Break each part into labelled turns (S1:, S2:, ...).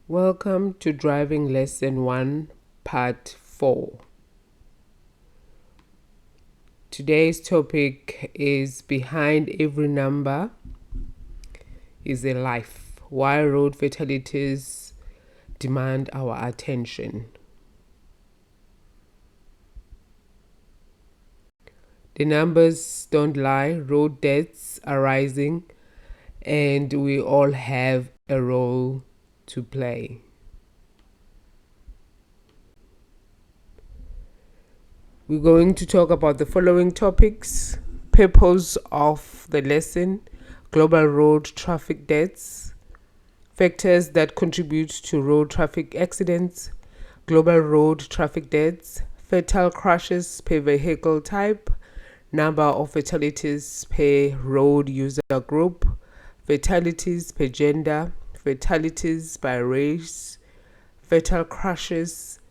S1: Welcome to Driving Lesson 1, Part 4. Today's topic is Behind Every Number is a Life. Why road fatalities demand our attention. The numbers don't lie, road deaths are rising, and we all have a role to play. We're going to talk about the following topics: purpose of the lesson, global road traffic deaths, factors that contribute to road traffic accidents, global road traffic deaths, fatal crashes per vehicle type, number of fatalities per road user group, fatalities per gender, fatalities by race, fatal crashes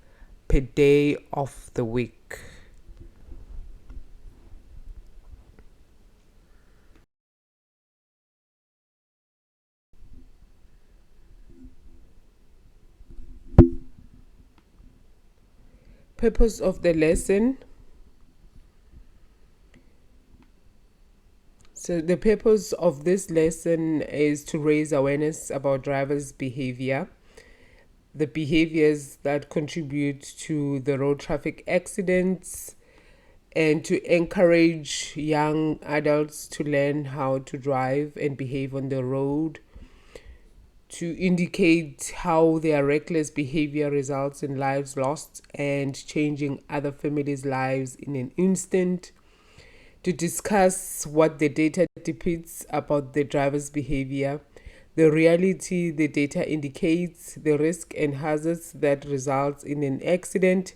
S1: per day of the week. Purpose of the lesson. So the purpose of this lesson is to raise awareness about drivers' behavior, the behaviors that contribute to the road traffic accidents, and to encourage young adults to learn how to drive and behave on the road, to indicate how their reckless behavior results in lives lost and changing other families' lives in an instant, to discuss what the data depicts about the driver's behavior, the reality the data indicates, the risk and hazards that result in an accident,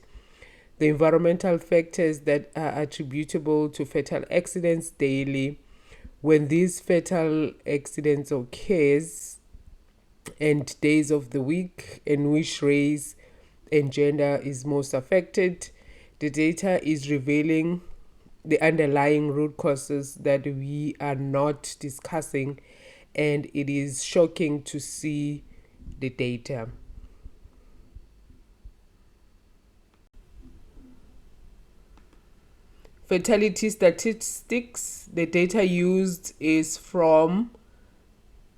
S1: the environmental factors that are attributable to fatal accidents daily, when these fatal accidents occurs, and days of the week, and which race and gender is most affected. The data is revealing the underlying root causes that we are not discussing, and it is shocking to see the data. Fatality statistics. The data used is from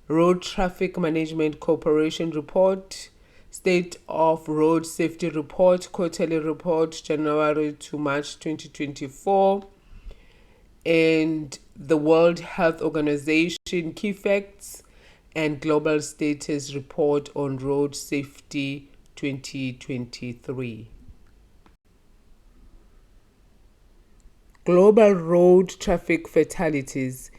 S1: Road Traffic Management Corporation report, State of Road Safety Report, Quarterly Report, January to March 2024, and the World Health Organization Key Facts and Global Status Report on Road Safety 2023. Global road traffic fatalities.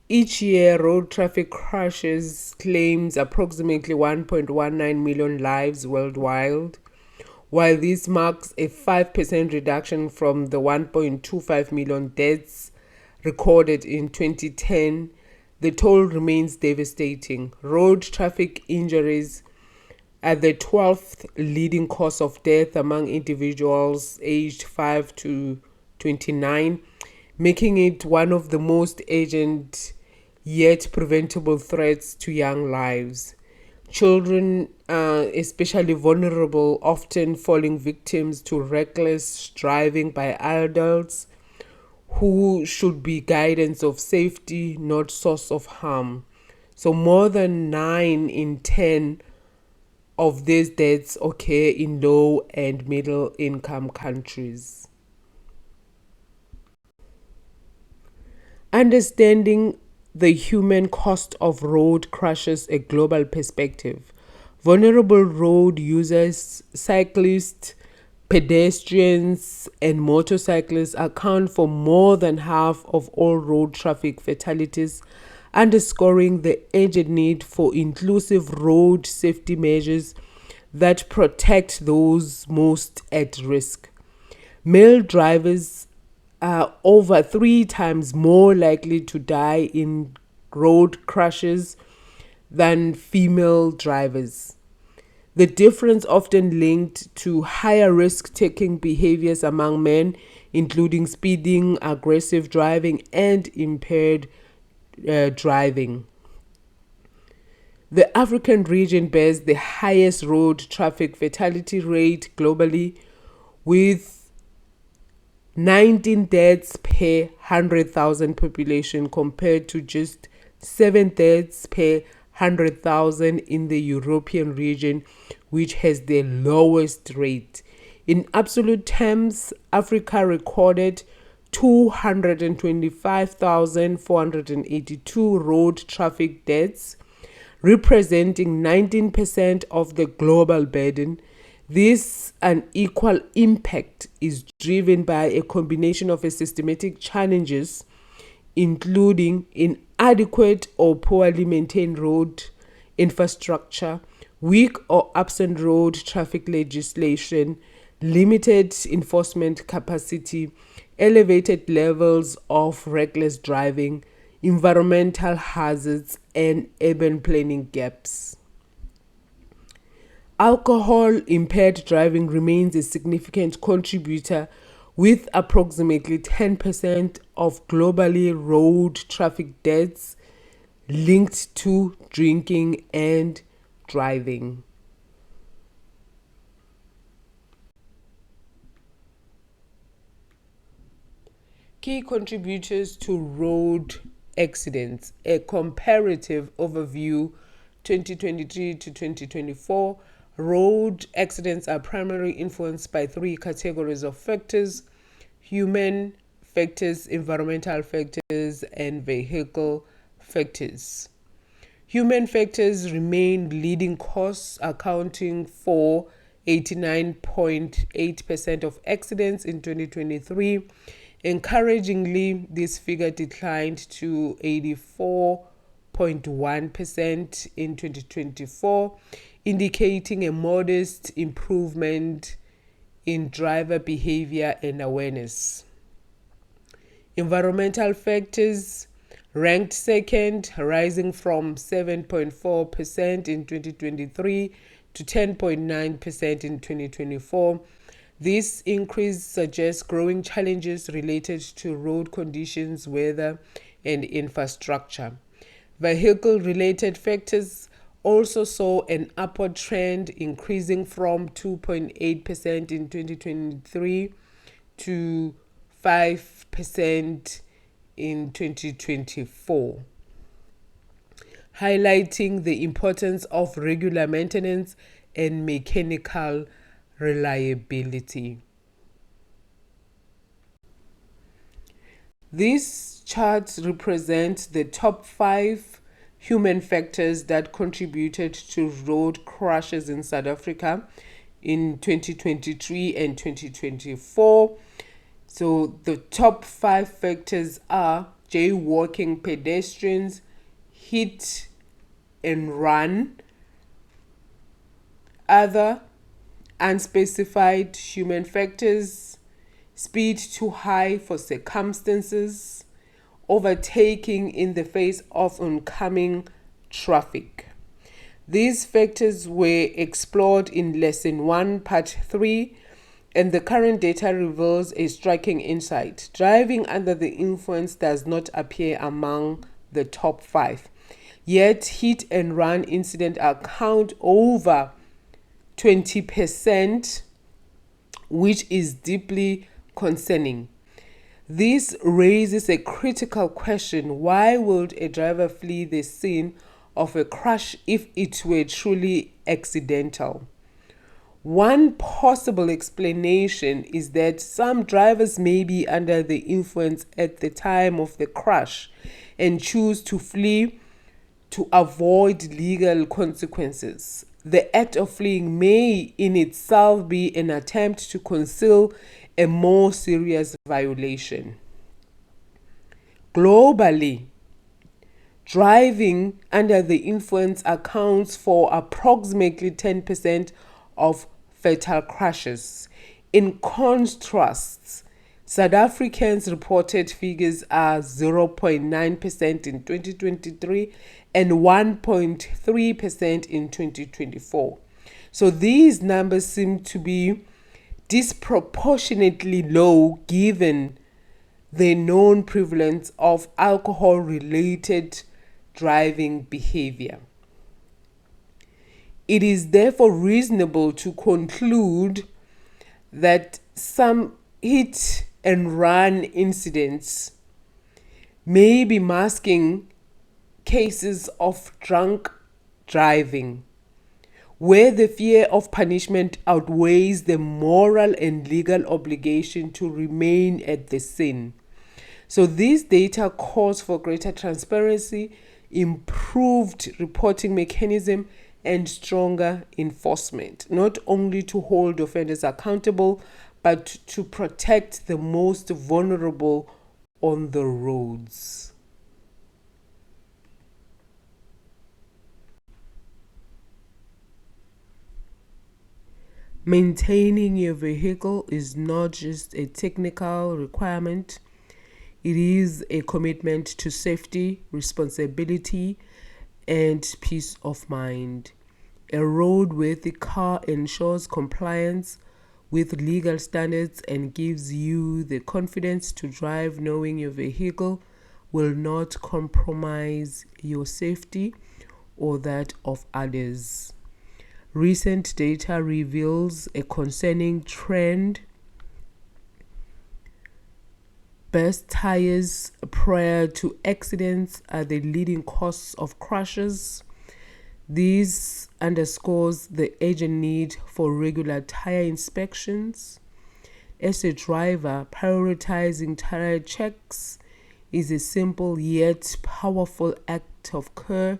S1: Each year, road traffic crashes claims approximately 1.19 million lives worldwide. While this marks a 5% reduction from the 1.25 million deaths recorded in 2010, the toll remains devastating. Road traffic injuries are the 12th leading cause of death among individuals aged 5 to 29, making it one of the most urgent yet preventable threats to young lives. Children are especially vulnerable, often falling victims to reckless driving by adults who should be guidance of safety, not source of harm. So more than 9 in 10 of these deaths occur in low and middle income countries. Understanding the human cost of road crashes a global perspective. Vulnerable road users, cyclists, pedestrians, and motorcyclists account for more than half of all road traffic fatalities, underscoring the urgent need for inclusive road safety measures that protect those most at risk. Male drivers are over 3 times more likely to die in road crashes than female drivers. The difference often linked to higher risk-taking behaviors among men, including speeding, aggressive driving, and impaired driving. The African region bears the highest road traffic fatality rate globally, with 19 deaths per 100,000 population compared to just 7 deaths per 100,000 in the European region, which has the lowest rate. In absolute terms, Africa recorded 225,482 road traffic deaths, representing 19% of the global burden. This unequal impact is driven by a combination of systematic challenges, including inadequate or poorly maintained road infrastructure, weak or absent road traffic legislation, limited enforcement capacity, elevated levels of reckless driving, environmental hazards, and urban planning gaps. Alcohol impaired driving remains a significant contributor, with approximately 10% of globally road traffic deaths linked to drinking and driving. Key contributors to road accidents: a comparative overview 2023 to 2024. Road accidents are primarily influenced by three categories of factors: human factors, environmental factors, and vehicle factors. Human factors remain leading cause, accounting for 89.8% of accidents in 2023. Encouragingly, this figure declined to 84.1% in 2024, indicating a modest improvement in driver behavior and awareness. Environmental factors ranked second, rising from 7.4% in 2023 to 10.9% in 2024. This increase suggests growing challenges related to road conditions, weather, and infrastructure. Vehicle-related factors also saw an upward trend, increasing from 2.8% in 2023 to 5% in 2024, highlighting the importance of regular maintenance and mechanical reliability. These charts represent the top 5 human factors that contributed to road crashes in South Africa in 2023 and 2024. So the top 5 factors are jaywalking pedestrians, hit and run, other unspecified human factors, speed too high for circumstances, overtaking in the face of oncoming traffic. These factors were explored in Lesson 1, Part 3, and the current data reveals a striking insight. Driving under the influence does not appear among the top 5. Yet, hit and run incidents account over 20%, which is deeply concerning. This raises a critical question: why would a driver flee the scene of a crash if it were truly accidental? One possible explanation is that some drivers may be under the influence at the time of the crash and choose to flee to avoid legal consequences. The act of fleeing may in itself be an attempt to conceal a more serious violation. Globally, driving under the influence accounts for approximately 10% of fatal crashes. In contrast, South Africans' reported figures are 0.9% in 2023 and 1.3% in 2024. So these numbers seem to be disproportionately low given the known prevalence of alcohol-related driving behavior. It is therefore reasonable to conclude that some hit and run incidents may be masking cases of drunk driving, where the fear of punishment outweighs the moral and legal obligation to remain at the scene. So these data calls for greater transparency, improved reporting mechanism, and stronger enforcement, not only to hold offenders accountable, but to protect the most vulnerable on the roads. Maintaining your vehicle is not just a technical requirement, it is a commitment to safety, responsibility, and peace of mind. A roadworthy car ensures compliance with legal standards and gives you the confidence to drive knowing your vehicle will not compromise your safety or that of others. Recent data reveals a concerning trend. Burst tires prior to accidents are the leading cause of crashes. This underscores the urgent need for regular tire inspections. As a driver, prioritizing tire checks is a simple yet powerful act of care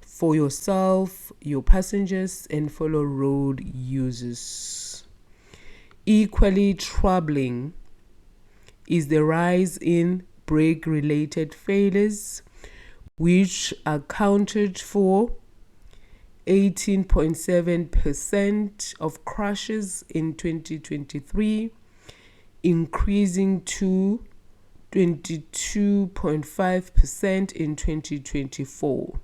S1: for yourself, your passengers, and fellow road users. Equally troubling is the rise in brake-related failures, which accounted for 18.7% of crashes in 2023, increasing to 22.5% in 2024.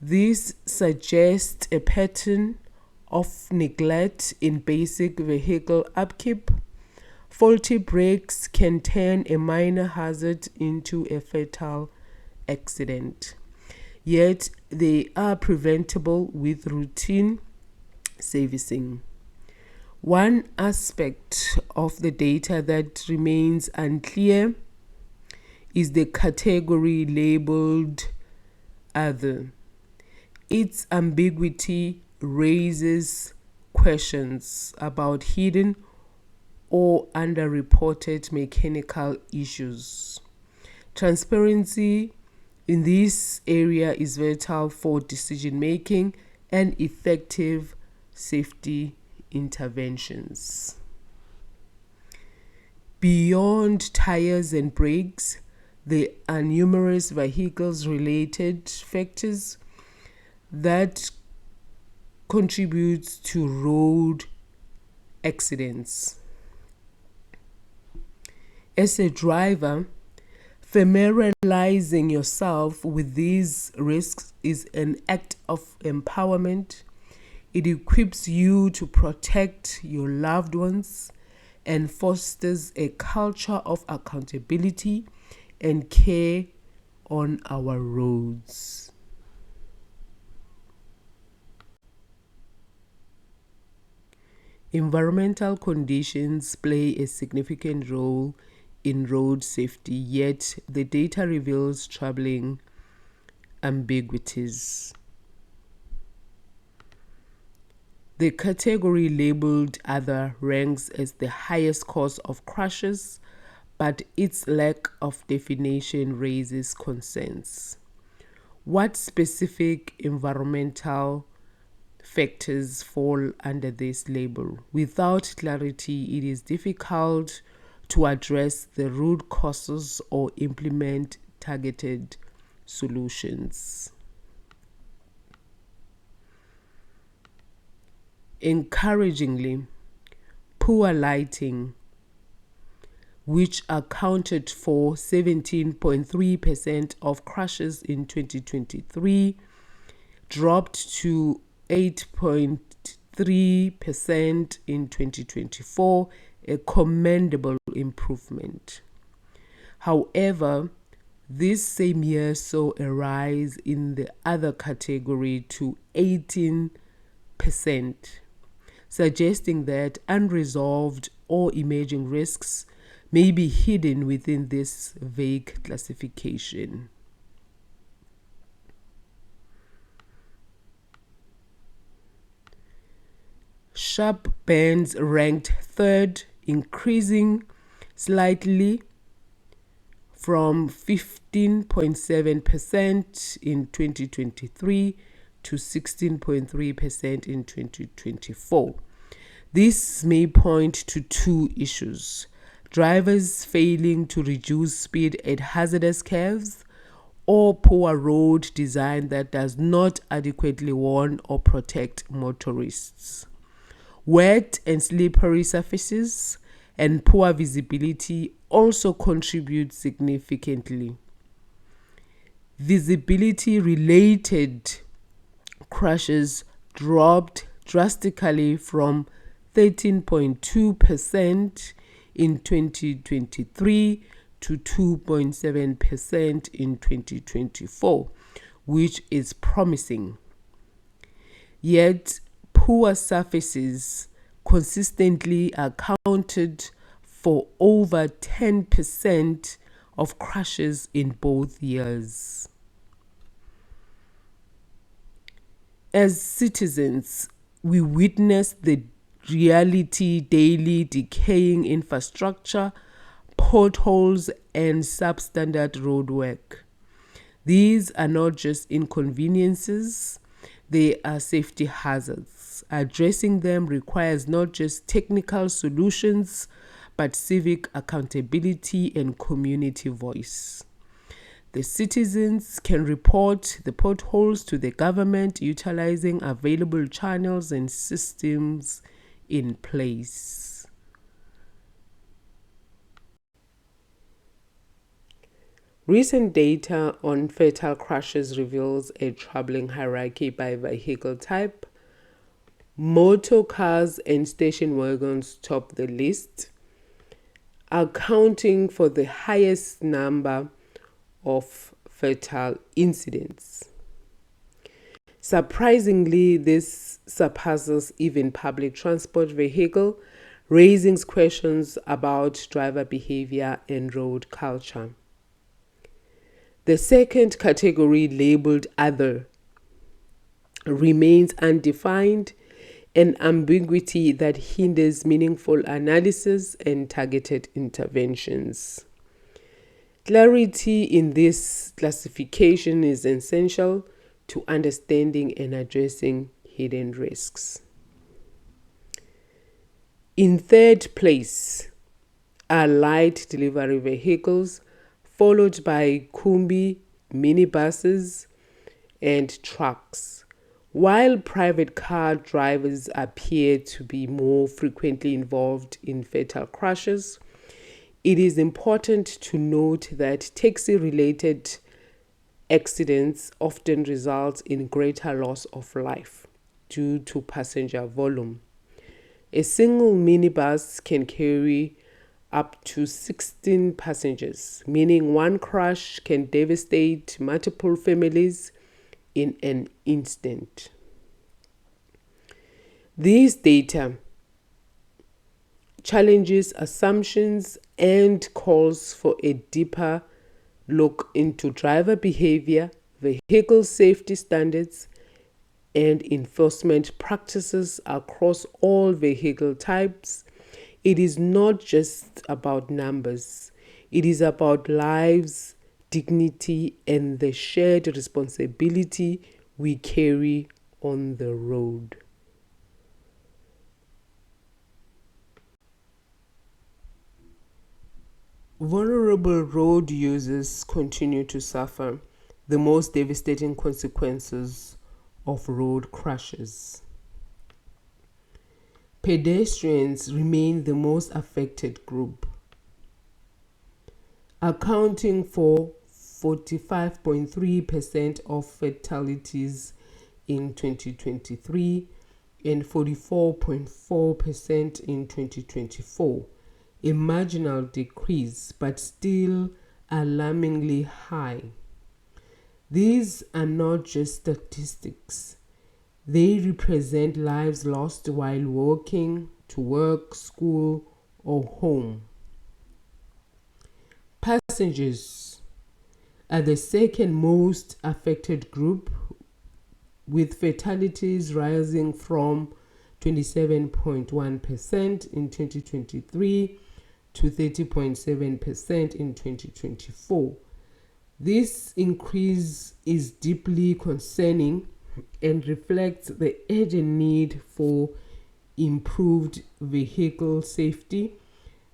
S1: This suggests a pattern of neglect in basic vehicle upkeep. Faulty brakes can turn a minor hazard into a fatal accident, yet they are preventable with routine servicing. One aspect of the data that remains unclear is the category labeled Other. Its ambiguity raises questions about hidden or underreported mechanical issues. Transparency in this area is vital for decision making and effective safety interventions. Beyond tires and brakes, there are numerous vehicles related factors that contribute to road accidents. As a driver, familiarizing yourself with these risks is an act of empowerment. It equips you to protect your loved ones and fosters a culture of accountability and care on our roads. Environmental conditions play a significant role in road safety, yet the data reveals troubling ambiguities. The category labeled Other ranks as the highest cause of crashes, but its lack of definition raises concerns. What specific environmental factors fall under this label? Without clarity, it is difficult to address the root causes or implement targeted solutions. Encouragingly, poor lighting, which accounted for 17.3% of crashes in 2023, dropped to 8.3% in 2024, a commendable improvement. However, this same year saw a rise in the other category to 18% suggesting that unresolved or emerging risks may be hidden within this vague classification. Sharp bands ranked third, increasing slightly from 15.7% in 2023 to 16.3% in 2024. This may point to two issues: drivers failing to reduce speed at hazardous curves, or poor road design that does not adequately warn or protect motorists. Wet and slippery surfaces and poor visibility also contribute significantly. Visibility-related crashes dropped drastically from 13.2% in 2023 to 2.7% in 2024, which is promising. Yet, poor surfaces consistently accounted for over 10% of crashes in both years. As citizens, we witness the reality daily: decaying infrastructure, potholes, and substandard roadwork. These are not just inconveniences, they are safety hazards. Addressing them requires not just technical solutions, but civic accountability and community voice. The citizens can report the potholes to the government utilizing available channels and systems in place. Recent data on fatal crashes reveals a troubling hierarchy by vehicle type. Motor cars and station wagons top the list, accounting for the highest number of fatal incidents. Surprisingly, this surpasses even public transport vehicle, raising questions about driver behavior and road culture. The second category, labeled Other, remains undefined, an ambiguity that hinders meaningful analysis and targeted interventions. Clarity in this classification is essential to understanding and addressing hidden risks. In third place are light delivery vehicles, followed by Kumbi, minibuses, and trucks. While private car drivers appear to be more frequently involved in fatal crashes, it is important to note that taxi-related accidents often result in greater loss of life due to passenger volume. A single minibus can carry up to 16 passengers, meaning one crash can devastate multiple families in an instant. These data challenges assumptions and calls for a deeper look into driver behavior, vehicle safety standards, and enforcement practices across all vehicle types. It is not just about numbers, it is about lives, dignity, and the shared responsibility we carry on the road. Vulnerable road users continue to suffer the most devastating consequences of road crashes. Pedestrians remain the most affected group, accounting for 45.3% of fatalities in 2023 and 44.4% in 2024. A marginal decrease, but still alarmingly high. These are not just statistics. They represent lives lost while walking to work, school, or home. Passengers are the second most affected group, with fatalities rising from 27.1% in 2023 to 30.7% in 2024. This increase is deeply concerning and reflects the urgent need for improved vehicle safety,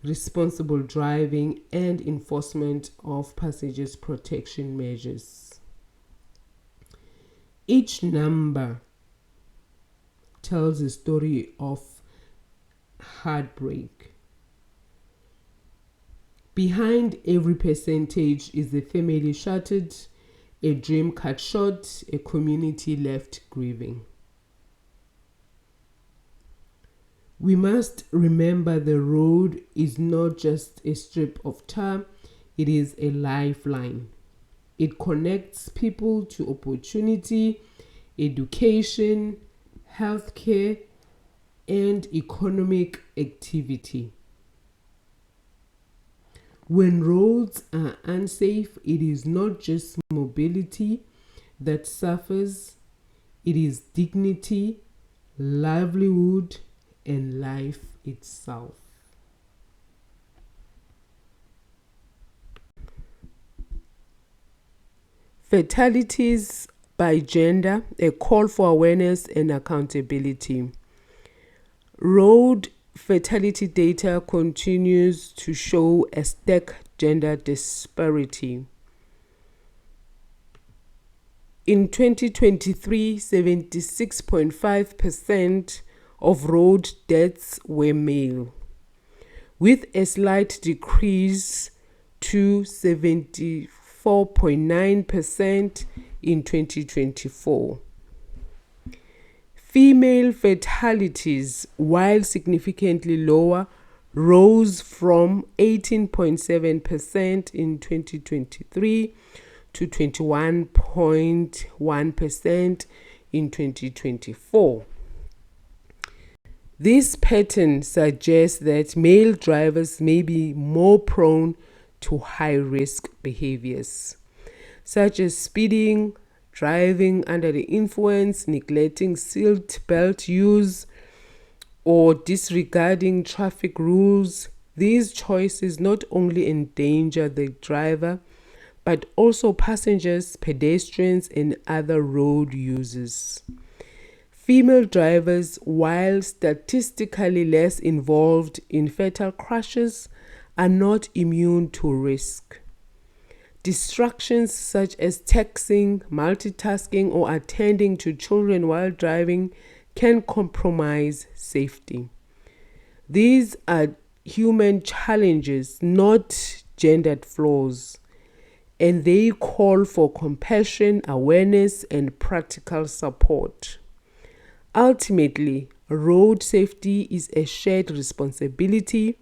S1: responsible driving, and enforcement of passengers' protection measures. Each number tells a story of heartbreak. Behind every percentage is a family shattered, a dream cut short, a community left grieving. We must remember the road is not just a strip of tar, it is a lifeline. It connects people to opportunity, education, healthcare, and economic activity. When roads are unsafe, it is not just mobility that suffers, it is dignity, livelihood, and life itself. Fatalities by gender, a call for awareness and accountability. Road fatality data continues to show a stark gender disparity. In 2023, 76.5% of road deaths were male, with a slight decrease to 74.9% in 2024. Female fatalities, while significantly lower, rose from 18.7% in 2023 to 21.1% in 2024. This pattern suggests that male drivers may be more prone to high-risk behaviors, such as speeding, driving under the influence, neglecting seat belt use, or disregarding traffic rules. These choices not only endanger the driver, but also passengers, pedestrians, and other road users. Female drivers, while statistically less involved in fatal crashes, are not immune to risk. Distractions such as texting, multitasking, or attending to children while driving can compromise safety. These are human challenges, not gendered flaws, and they call for compassion, awareness, and practical support. Ultimately, road safety is a shared responsibility.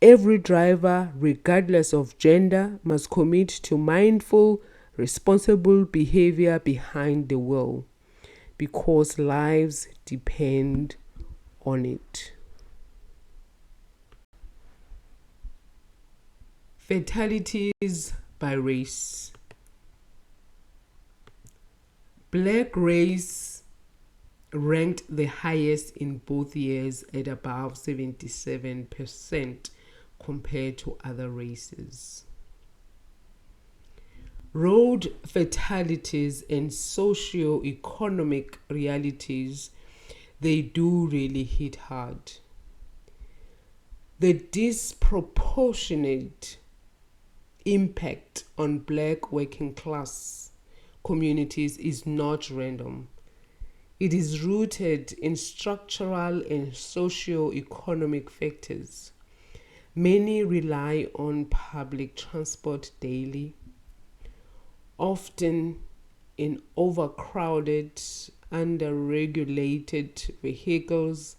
S1: Every driver, regardless of gender, must commit to mindful, responsible behavior behind the wheel, because lives depend on it. Fatalities by race. Black race ranked the highest in both years at above 77% compared to other races. Road fatalities and socio-economic realities, they do really hit hard. The disproportionate impact on Black working class communities is not random. It is rooted in structural and socio-economic factors. Many rely on public transport daily, often in overcrowded, under-regulated vehicles,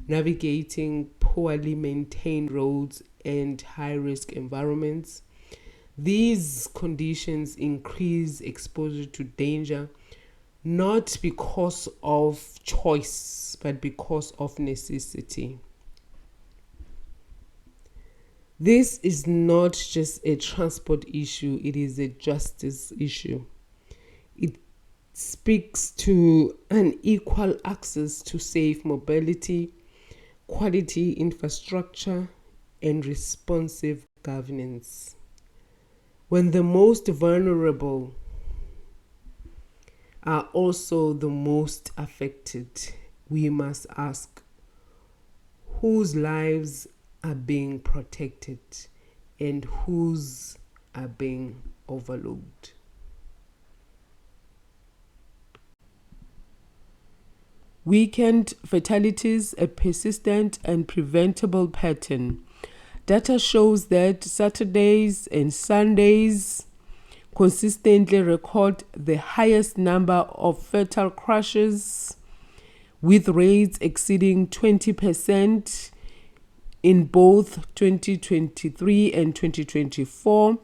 S1: navigating poorly maintained roads and high-risk environments. These conditions increase exposure to danger, not because of choice, but because of necessity. This is not just a transport issue, it is a justice issue. It speaks to unequal access to safe mobility, quality infrastructure, and responsive governance. When the most vulnerable are also the most affected, we must ask whose lives are being protected and whose are being overlooked. Weekend fatalities, a persistent and preventable pattern. Data shows that Saturdays and Sundays consistently record the highest number of fatal crashes, with rates exceeding 20% in both 2023 and 2024.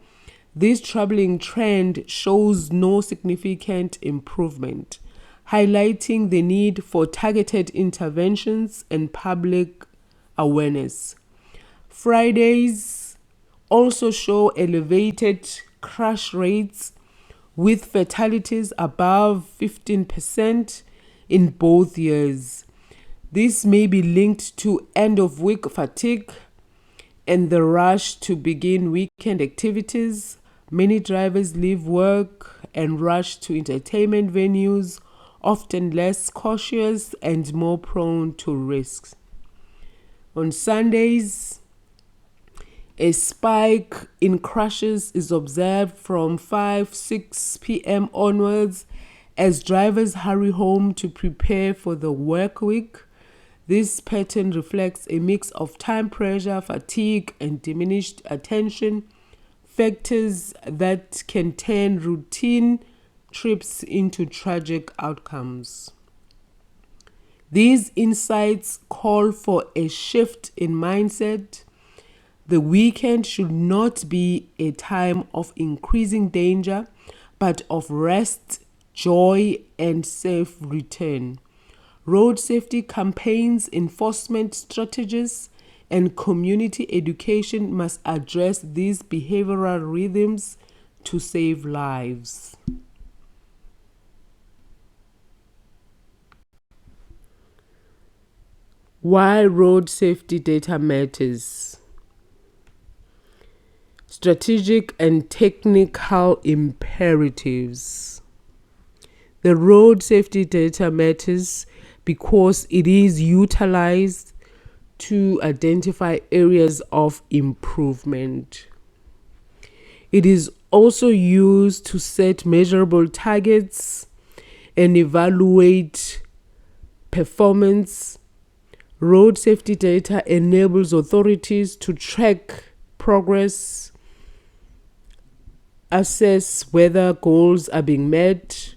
S1: This troubling trend shows no significant improvement, highlighting the need for targeted interventions and public awareness. Fridays also show elevated crash rates, with fatalities above 15% in both years. This may be linked to end-of-week fatigue and the rush to begin weekend activities. Many drivers leave work and rush to entertainment venues, often less cautious and more prone to risks. On Sundays, a spike in crashes is observed from 5-6 p.m. onwards as drivers hurry home to prepare for the work week. This pattern reflects a mix of time pressure, fatigue, and diminished attention, factors that can turn routine trips into tragic outcomes. These insights call for a shift in mindset. The weekend should not be a time of increasing danger, but of rest, joy, and safe return. Road safety campaigns, enforcement strategies, and community education must address these behavioral rhythms to save lives. Why road safety data matters. Strategic and technical imperatives. The road safety data matters because it is utilized to identify areas of improvement. It is also used to set measurable targets and evaluate performance. Road safety data enables authorities to track progress, assess whether goals are being met,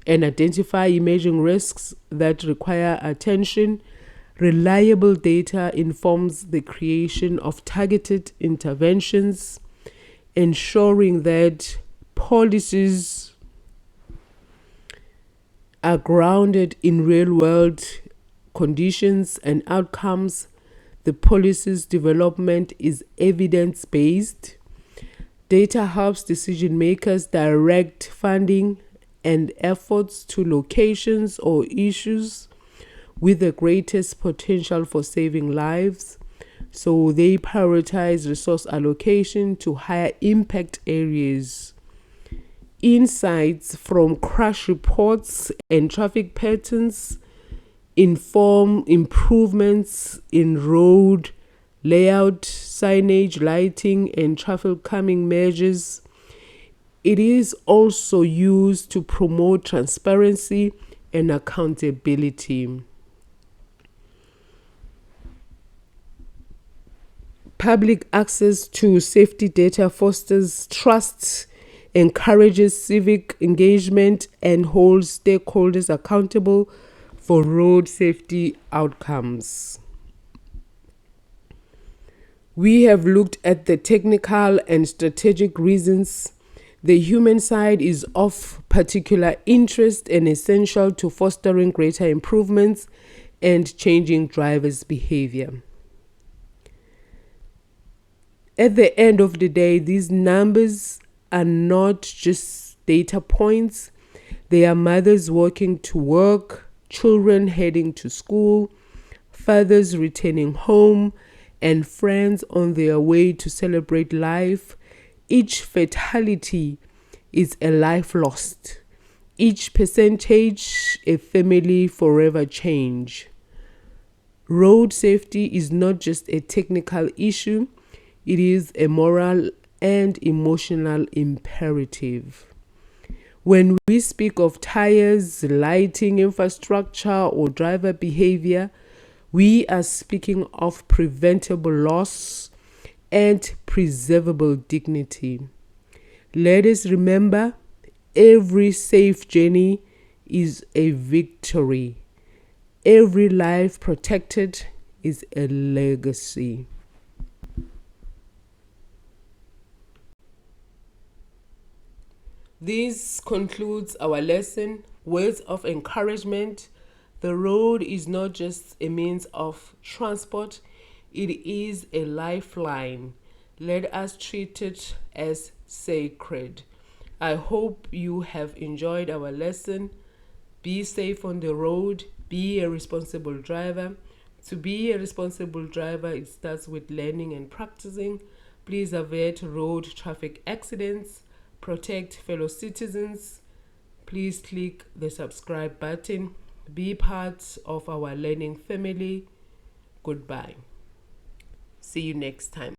S1: and identify emerging risks that require attention. Reliable data informs the creation of targeted interventions, ensuring that policies are grounded in real-world conditions and outcomes. The policy's development is evidence-based. Data helps decision makers direct funding and efforts to locations or issues with the greatest potential for saving lives. So they prioritize resource allocation to higher impact areas. Insights from crash reports and traffic patterns inform improvements in road layout, signage, lighting, and traffic calming measures. It is also used to promote transparency and accountability. Public access to safety data fosters trust, encourages civic engagement, and holds stakeholders accountable for road safety outcomes. We have looked at the technical and strategic reasons. The human side is of particular interest and essential to fostering greater improvements and changing drivers' behavior. At the end of the day, these numbers are not just data points, they are mothers walking to work, children heading to school, fathers returning home, and friends on their way to celebrate life. Each fatality is a life lost. Each percentage, a family forever change. Road safety is not just a technical issue, it is a moral and emotional imperative. When we speak of tires, lighting infrastructure, or driver behavior, we are speaking of preventable loss and preservable dignity. Let us remember, every safe journey is a victory. Every life protected is a legacy. This concludes our lesson. Words of encouragement. The road is not just a means of transport, it is a lifeline. Let us treat it as sacred. I hope you have enjoyed our lesson. Be safe on the road. Be a responsible driver. To be a responsible driver, it starts with learning and practicing. Please avert road traffic accidents. Protect fellow citizens. Please click the subscribe button. Be part of our learning family. Goodbye. See you next time.